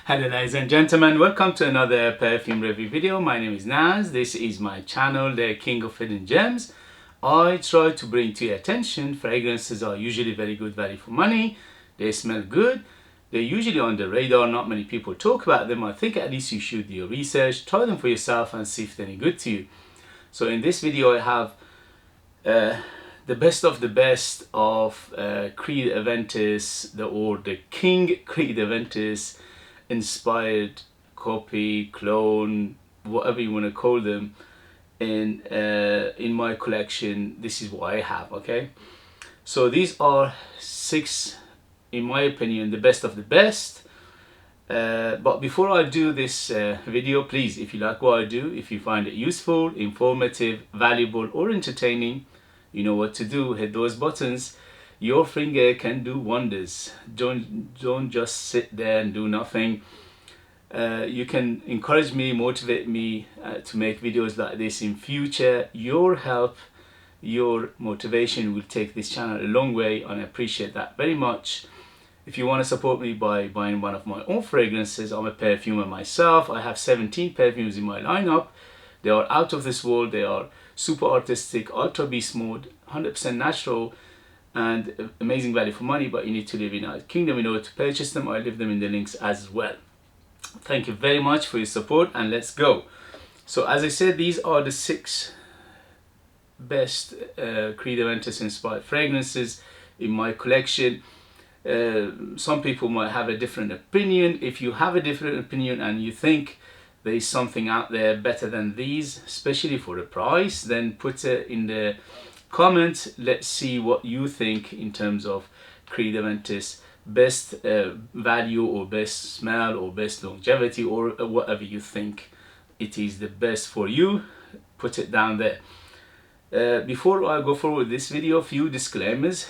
Hello ladies and gentlemen, welcome to another perfume review video. My name is Naz. This is my channel, the King of Hidden Gems. I try to bring to your attention fragrances are usually very good value for money. They smell good. They're usually on the radar, not many people talk about them. I think at least you should do your research, try them for yourself and see if they're any good to you. So in this video I have the best of the best of Creed Aventus, the King Creed Aventus inspired copy, clone, whatever you want to call them, in my collection. This is what I have. Okay, so these are 6, in my opinion, the best of the best. But before I do this video, please, if you like what I do, if you find it useful, informative, valuable or entertaining, you know what to do. Hit those buttons. Your finger can do wonders. Don't just sit there and do nothing. You can encourage me, motivate me to make videos like this in future. Your help, your motivation will take this channel a long way, and I appreciate that very much. If you want to support me by buying one of my own fragrances, I'm a perfumer myself. I have 17 perfumes in my lineup. They are out of this world. They are super artistic, ultra beast mode, 100% natural, and amazing value for money, but you need to live in our kingdom in order to purchase them. I leave them in the links as well. Thank you very much for your support, and let's go. So as I said, these are the 6 best Creed Aventus inspired fragrances in my collection. Some people might have a different opinion. If you have a different opinion and you think there is something out there better than these, especially for the price, then put it in the comment. Let's see what you think in terms of Creed Aventus best value or best smell or best longevity, or whatever you think it is the best for you. Put it down there. Before I go forward with this video, a few disclaimers.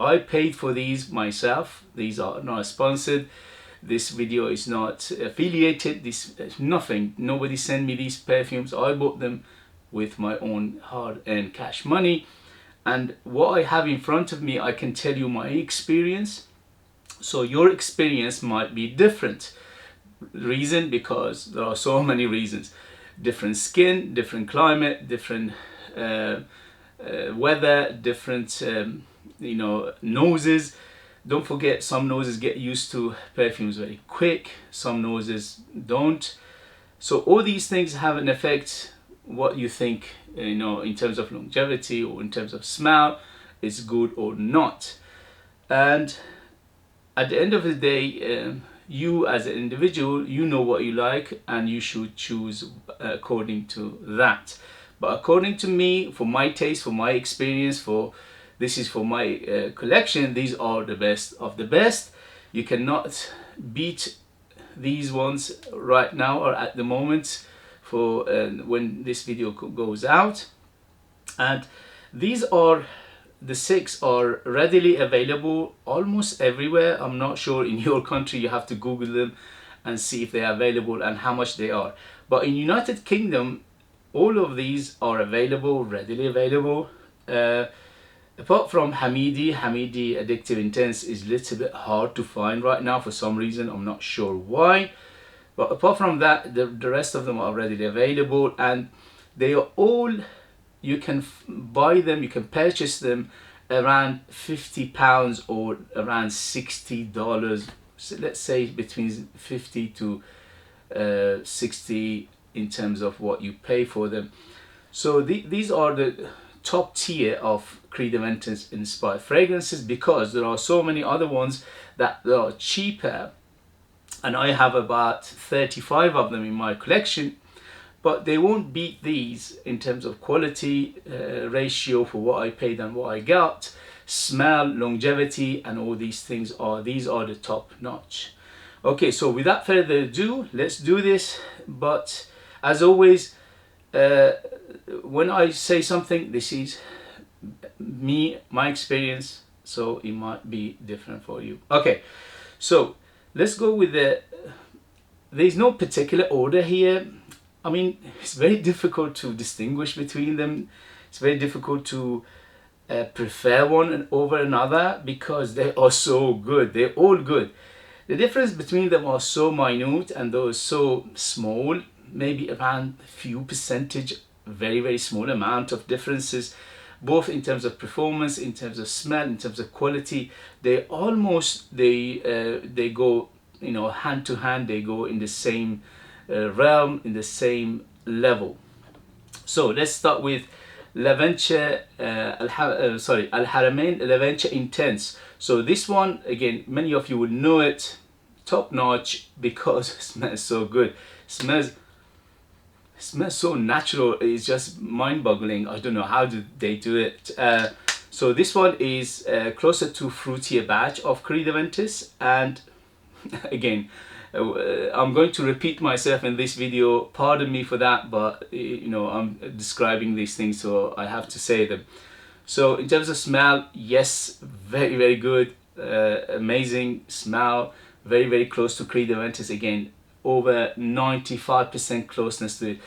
I paid for these myself. These are not sponsored. This video is not affiliated. This nothing. Nobody sent me these perfumes. I bought them with my own hard-earned cash money. And what I have in front of me, I can tell you my experience. So your experience might be different. Reason, because there are so many reasons. Different skin, different climate, different weather, different noses. Don't forget, some noses get used to perfumes very quick, some noses don't. So all these things have an effect what you think, in terms of longevity or in terms of smell, is good or not. And at the end of the day, you as an individual, you know what you like, and you should choose according to that. But according to me, for my taste, for my experience, this is for my collection, these are the best of the best. You cannot beat these ones right now or at the moment for when this video goes out. And these are the 6 are readily available almost everywhere. I'm not sure in your country, you have to Google them and see if they are available and how much they are. But in United Kingdom, all of these are available, readily available. Apart from Hamidi Addictive Intense is a little bit hard to find right now for some reason. I'm not sure why. But apart from that, the rest of them are readily available, and they are all, you can buy them, you can purchase them around £50 or around $60. So let's say between 50 to 60 in terms of what you pay for them. So these are the top tier of Creed Aventus inspired fragrances, because there are so many other ones that are cheaper, and I have about 35 of them in my collection, but they won't beat these in terms of quality ratio for what I paid and what I got, smell, longevity, and all these things these are the top notch. Okay, so without further ado, let's do this. But as always, when I say something, this is me, my experience, so it might be different for you. Okay, so let's go with there's no particular order here. I mean, it's very difficult to distinguish between them. It's very difficult to prefer one over another, because they are so good. They're all good. The difference between them are so minute and those so small, maybe around a few percentage, very, very small amount of differences, both in terms of performance, in terms of smell, in terms of quality. They almost, they go, you know, hand to hand, they go in the same realm, in the same level. So let's start with Al Haramain Aventus Intense. So this one, again, many of you will know it, top notch, because it smells so good. It smells so natural. It's just mind-boggling. I don't know how they do it. So this one is closer to fruitier batch of Creed Aventus, and again, I'm going to repeat myself in this video. Pardon me for that, but you know, I'm describing these things, so I have to say them. So in terms of smell, yes, very, very good, amazing smell, very, very close to Creed Aventus. Again, over 95% closeness to it.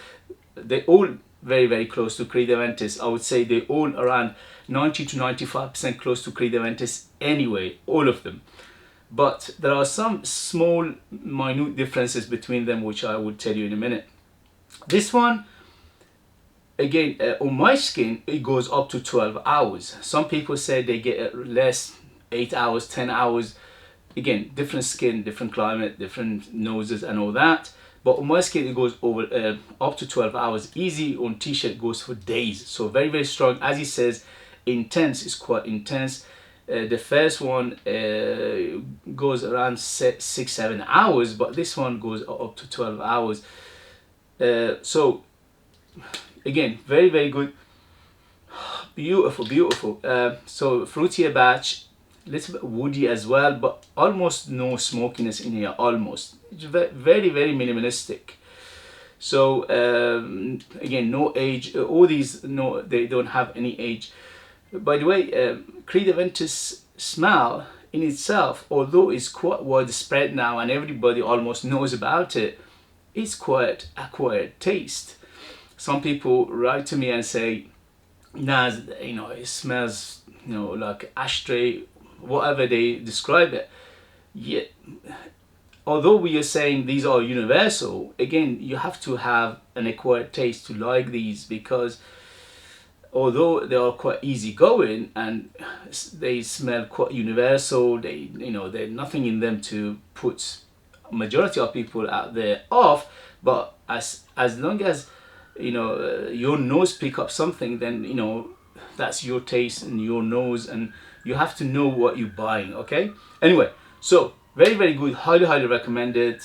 They all very, very close to Creed Aventus. I would say they all around 90 to 95% close to Creed Aventus anyway, all of them. But there are some small, minute differences between them, which I will tell you in a minute. This one, again, on my skin, it goes up to 12 hours. Some people say they get less, 8 hours, 10 hours. Again, different skin, different climate, different noses and all that. But on my skin, it goes over up to 12 hours. Easy on t-shirt goes for days. So very, very strong. As he says, intense is quite intense. The first one goes around 6-7 hours, but this one goes up to 12 hours. So again, very, very good. Beautiful, beautiful. So fruitier batch, little bit woody as well, but almost no smokiness in here. Almost. It's very, very minimalistic. So again, no age. All these, no, they don't have any age. By the way, Creed Aventus smell in itself, although it's quite widespread now and everybody almost knows about it, it's quite acquired taste. Some people write to me and say, "Naz, you know, it smells, you know, like ashtray," whatever they describe it. Yet, although we are saying these are universal, again, you have to have an acquired taste to like these, because although they are quite easygoing and they smell quite universal, they, you know, there's nothing in them to put majority of people out there off. But as long as, you know, your nose pick up something, then, you know, that's your taste and your nose, and you have to know what you're buying. Okay. Anyway, so very, very good. Highly, highly recommended.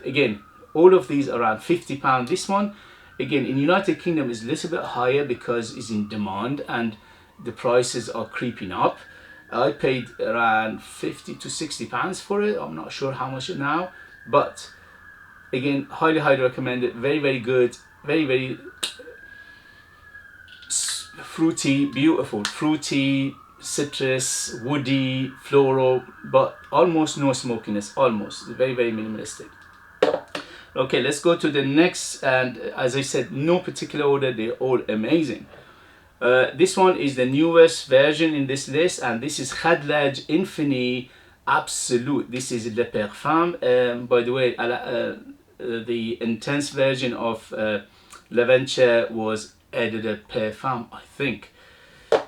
Again, all of these around £50. This one, again, in United Kingdom is a little bit higher because it's in demand and the prices are creeping up. I paid around 50 to 60 pounds for it. I'm not sure how much now, but again, highly, highly recommended. Very, very good. Very, very fruity, beautiful, fruity, citrus, woody, floral, but almost no smokiness. Almost very, very minimalistic. Okay, let's go to the next, and as I said, no particular order, they're all amazing. This one is the newest version in this list, and this is khadlaj infini absolute. This is Le Parfum. By the way, the intense version of L'Aventure was added a Parfum, I think.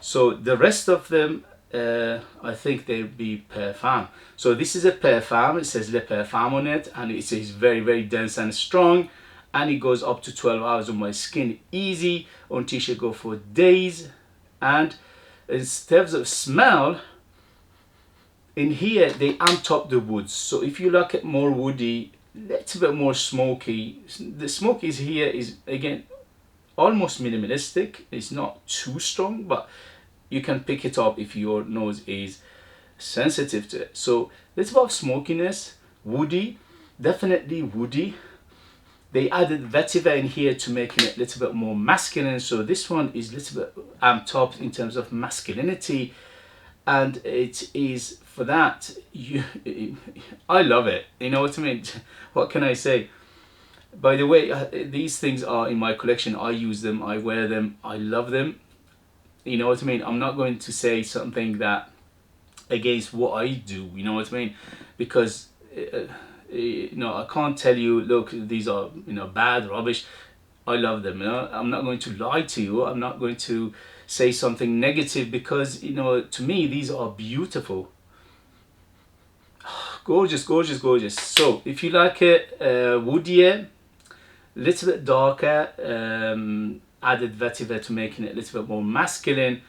So the rest of them, I think they'll be Parfum. So this is a Parfum. It says Le Parfum on it, and it says very, very dense and strong, and it goes up to 12 hours on my skin. Easy on t-shirt, go for days. And in terms of smell, in here they amped up the woods. So if you like it more woody, little bit more smoky, the smokies here is again almost minimalistic. It's not too strong, but you can pick it up if your nose is sensitive to it. So little bit of smokiness, woody, definitely woody. They added vetiver in here to make it a little bit more masculine. So this one is a little bit amped up in terms of masculinity, and it is for that. I love it. You know what I mean? What can I say? By the way, these things are in my collection. I use them, I wear them, I love them. You know what I mean? I'm not going to say something that against what I do, you know what I mean? Because you know, I can't tell you, look, these are, you know, bad, rubbish. I love them, you know. I'm not going to lie to you. I'm not going to say something negative, because, you know, to me these are beautiful. Gorgeous, gorgeous, gorgeous. So if you like it woodier, little bit darker, added vetiver to making it a little bit more masculine,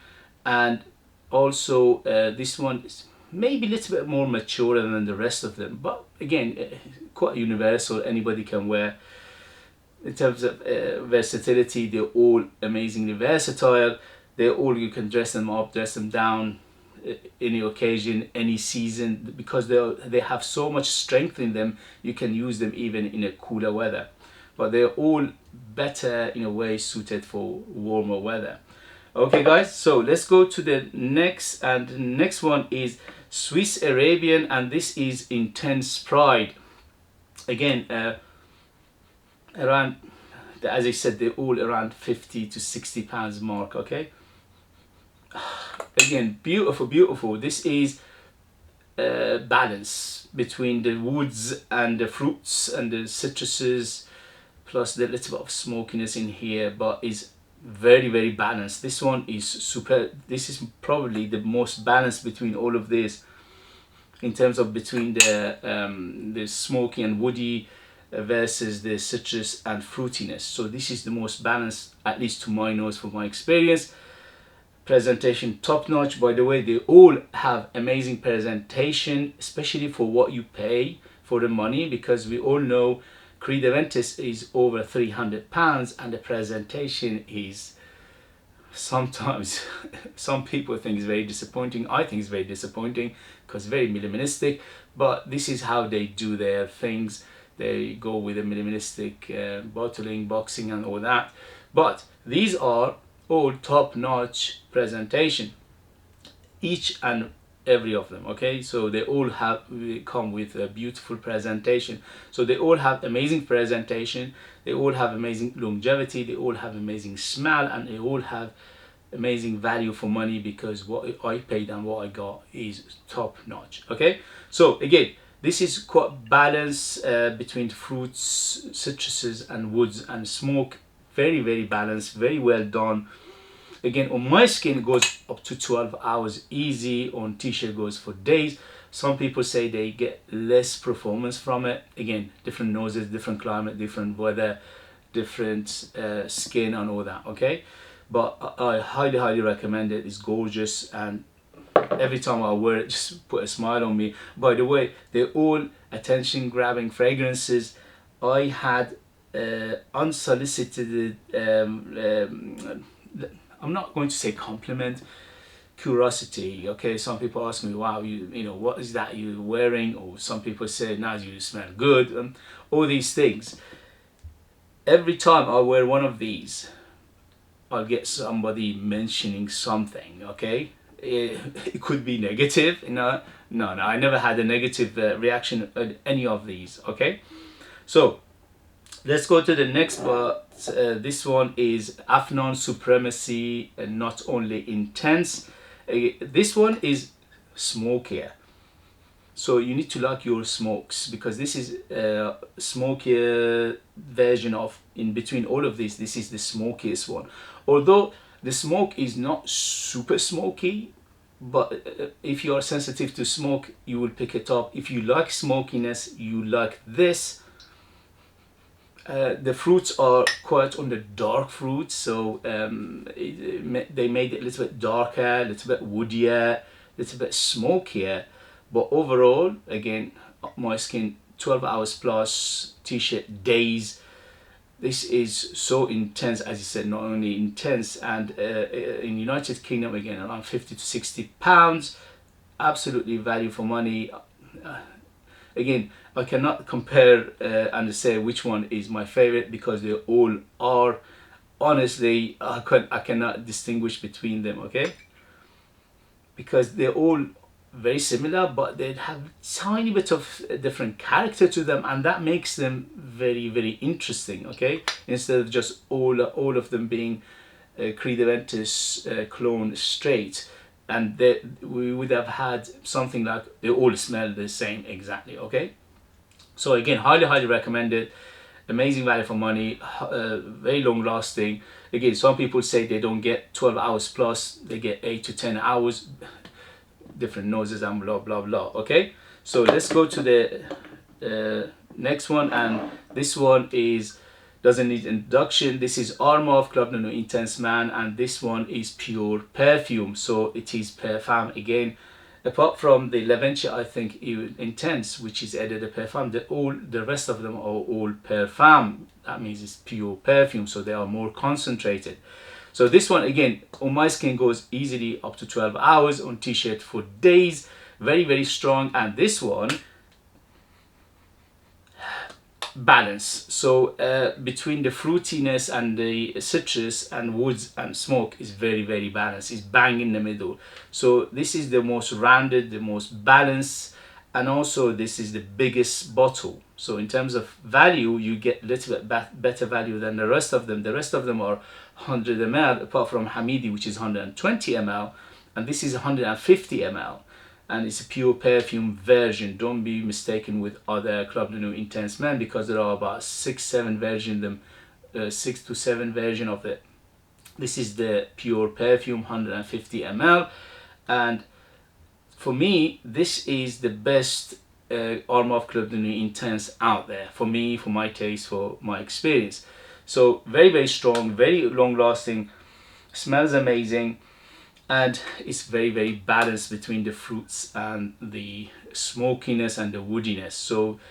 and also this one is maybe a little bit more mature than the rest of them, but again quite universal, anybody can wear. In terms of versatility, they're all amazingly versatile. They're all, you can dress them up, dress them down, any occasion, any season, because they have so much strength in them. You can use them even in a cooler weather, but they're all better in a way suited for warmer weather. Okay guys, so let's go to the next, and the next one is Swiss Arabian, and this is Intense Pride. Again, around, as I said, they're all around 50 to 60 pounds mark. Okay, again, beautiful, beautiful. This is balance between the woods and the fruits and the citruses, plus the little bit of smokiness in here, but is very, very balanced. This one is super. This is probably the most balanced between all of this, in terms of between the smoky and woody versus the citrus and fruitiness. So this is the most balanced, at least to my nose, from my experience. Presentation top notch. By the way, they all have amazing presentation, especially for what you pay for the money, because we all know Creed Aventus is over £300, and the presentation is sometimes some people think it's very disappointing. I think it's very disappointing because very minimalistic, but this is how they do their things. They go with a minimalistic bottling, boxing and all that, but these are all top-notch presentation, each and every of them. Okay, so they all have come with a beautiful presentation. So they all have amazing presentation, they all have amazing longevity, they all have amazing smell, and they all have amazing value for money, because what I paid and what I got is top-notch. Okay, so again, this is quite balanced between fruits, citruses and woods and smoke. Very, very balanced, very well done. Again, on my skin it goes up to 12 hours easy. On t-shirt goes for days. Some people say they get less performance from it. Again, different noses, different climate, different weather, different skin and all that. Okay, but I highly, highly recommend it. It's gorgeous, and every time I wear it, just put a smile on me. By the way, they're all attention grabbing fragrances. I had unsolicited I'm not going to say compliment, curiosity. Okay, some people ask me, wow, you know, what is that you're wearing? Or some people say, Naz, you smell good. All these things. Every time I wear one of these, I'll get somebody mentioning something. Okay, it could be negative. No, I never had a negative reaction at any of these. Okay, so let's go to the next part. This one is Afnan Supremacy, and Not Only Intense. This one is smokier, so you need to like your smokes, because this is a smokier version of, in between all of this, this is the smokiest one. Although the smoke is not super smoky, but if you are sensitive to smoke, you will pick it up. If you like smokiness, you like this. The fruits are quite on the dark fruits, so they made it a little bit darker, a little bit woodier, a little bit smokier. But overall, again, my skin, 12 hours plus, t-shirt days. This is so intense, as you said, not only intense, and in United Kingdom, again, around 50 to 60 pounds. Absolutely value for money. Again, I cannot compare and say which one is my favorite, because they all are. Honestly, I cannot distinguish between them. Okay, because they're all very similar, but they have a tiny bit of a different character to them, and that makes them very, very interesting. Okay, instead of just all of them being Creed Aventus clone straight. and we would have had something like they all smell the same exactly. Okay, so again, highly recommend it. Amazing value for money, very long lasting. Again, some people say they don't get 12 hours plus, they get 8 to 10 hours, different noses and blah blah blah. Okay, so let's go to the next one, and this one is doesn't need introduction. This is Armour of Nuit Intense Man, and this one is pure perfume, so it is Parfum again. Apart from the Leventia, I think Intense, which is added a Parfum, the rest of them are all Parfum. That means it's pure perfume, so they are more concentrated. So this one again on my skin goes easily up to 12 hours, on t-shirt for days, very strong. And this one, balance, so between the fruitiness and the citrus and woods and smoke is very balanced. It's bang in the middle. So this is the most rounded, the most balanced, and also this is the biggest bottle. So in terms of value, you get a little bit better value than the rest of them. The rest of them are 100 ml, apart from Hamidi, which is 120 ml, and this is 150 ml. And it's a pure perfume version. Don't be mistaken with other Club de Nuit Intense Man, because there are about 6-7 version, 6 to 7 version of it. This is the pure perfume 150 ml, and for me this is the best Armour of Club de Nuit Intense out there, for me, for my taste, for my experience. So very strong, very long lasting, smells amazing, and it's very balanced between the fruits and the smokiness and the woodiness. So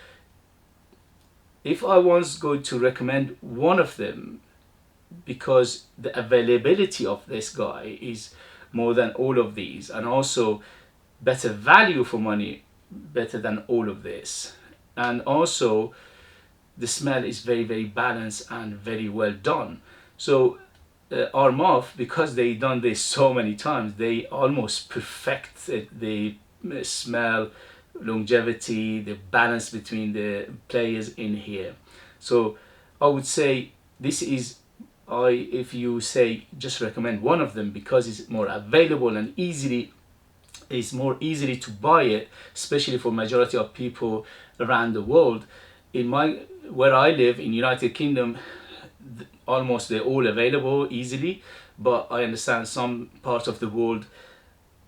if I was going to recommend one of them, because the availability of this guy is more than all of these, and also better value for money, better than all of this, and also the smell is very balanced and very well done. So Armaf, because they done this so many times, they almost perfected the smell, longevity, the balance between the players in here. So I would say this is, if you say just recommend one of them, because it's more available and it's more easily to buy it, especially for majority of people around the world. Where I live in United Kingdom, almost they're all available easily, but I understand some parts of the world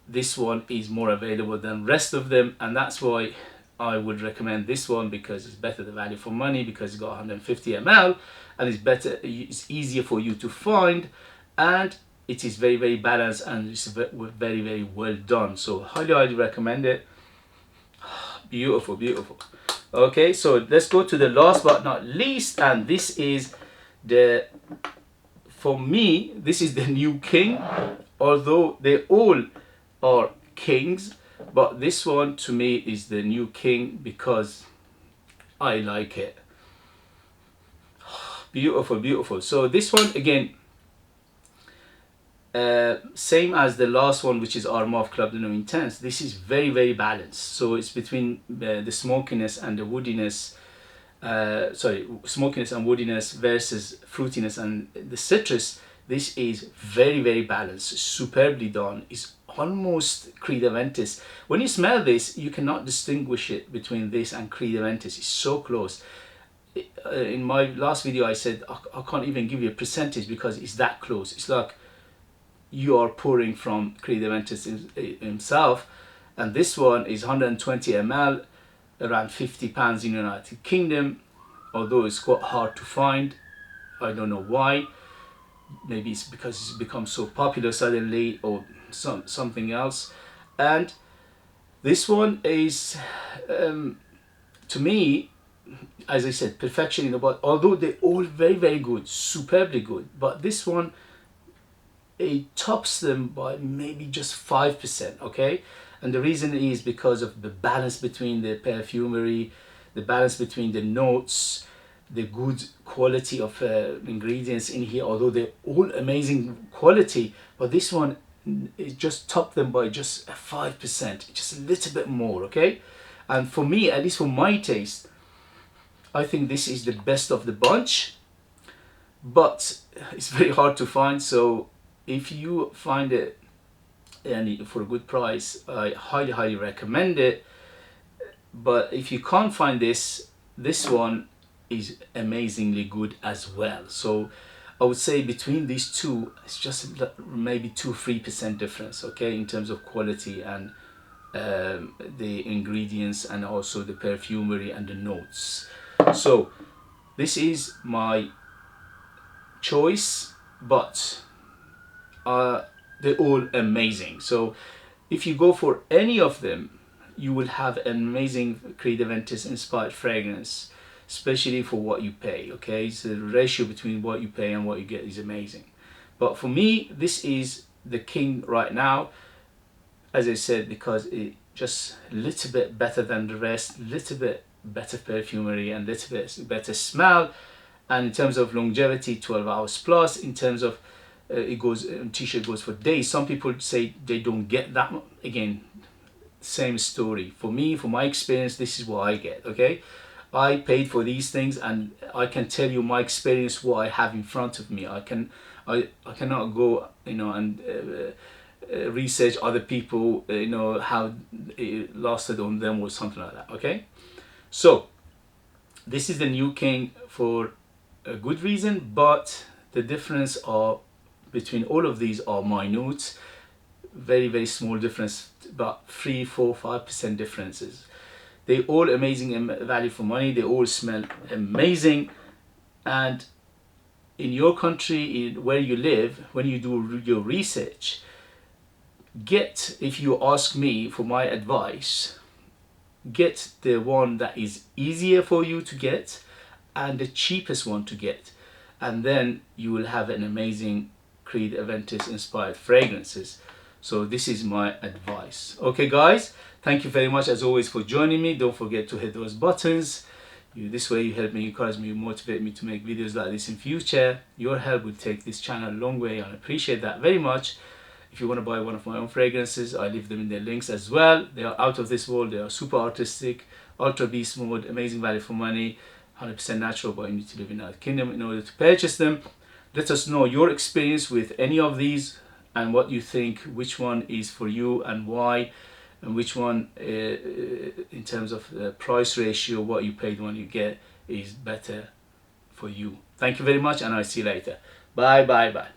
this one is more available than rest of them, and that's why I would recommend this one, because it's better the value for money, because it's got 150 ml and it's easier for you to find, and it is very balanced, and it's very well done. So highly recommend it. Beautiful. Okay, so let's go to the last but not least, and this is for me this is the new king, although they all are kings, but this one to me is the new king because I like it. Beautiful. So this one again, same as the last one, which is Armour of Club de Nuit Intense. This is very balanced, so it's between the smokiness and the woodiness, smokiness and woodiness versus fruitiness and the citrus. This is very balanced, superbly done. It's almost Creed Aventus. When you smell this, you cannot distinguish it between this and Creed Aventus. It's so close. In my last video I said I can't even give you a percentage because it's that close. It's like you are pouring from Creed Aventus himself, and this one is 120 ml, around £50 in the United Kingdom, although it's quite hard to find. I don't know why. Maybe it's because it's become so popular suddenly, or something else. And this one is to me, as I said, perfection in the bottle, although they're all very good, superbly good, but this one, it tops them by maybe just 5%, okay? And the reason is because of the balance between the perfumery, the balance between the notes, the good quality of ingredients in here, although they're all amazing quality, but this one, it just topped them by just 5%, just a little bit more, okay? And for me, at least for my taste, I think this is the best of the bunch, but it's very hard to find. So if you find it and for a good price. I highly recommend it. But if you can't find this one is amazingly good as well. So I would say between these two, it's just maybe 2-3% difference, okay, in terms of quality and the ingredients and also the perfumery and the notes. So this is my choice, but they're all amazing. So if you go for any of them, you will have an amazing Creed Aventus inspired fragrance, especially for what you pay, okay? So the ratio between what you pay and what you get is amazing. But for me, this is the king right now, as I said, because it just a little bit better than the rest, little bit better perfumery and little bit better smell. And in terms of longevity, 12 hours plus. In terms of it goes, t-shirt goes for days. Some people say they don't get that. Again, same story. For me, for my experience, this is what I get, okay? I paid for these things, and I can tell you my experience, what I have in front of me. I cannot go, you know, and research other people, you know, how it lasted on them or something like that, okay? So this is the new king for a good reason, but the difference are between all of these are minute, very small difference, about 3-4-5% differences. They all amazing and value for money. They all smell amazing. And in your country, where you live, when you do your research, get, if you ask me for my advice, get the one that is easier for you to get and the cheapest one to get, and then you will have an amazing Creed Aventus inspired fragrances. So this is my advice. Okay guys, thank you very much as always for joining me. Don't forget to hit those buttons. This way you help me, encourage me, motivate me to make videos like this in future. Your help will take this channel a long way, and I appreciate that very much. If you want to buy one of my own fragrances, I leave them in their links as well. They are out of this world. They are super artistic, ultra beast mode, amazing value for money, 100% natural, but you need to live in the United Kingdom in order to purchase them. Let us know your experience with any of these and what you think, which one is for you and why, and which one in terms of the price ratio, what you paid, when you get, is better for you. Thank you very much, and I'll see you later. Bye.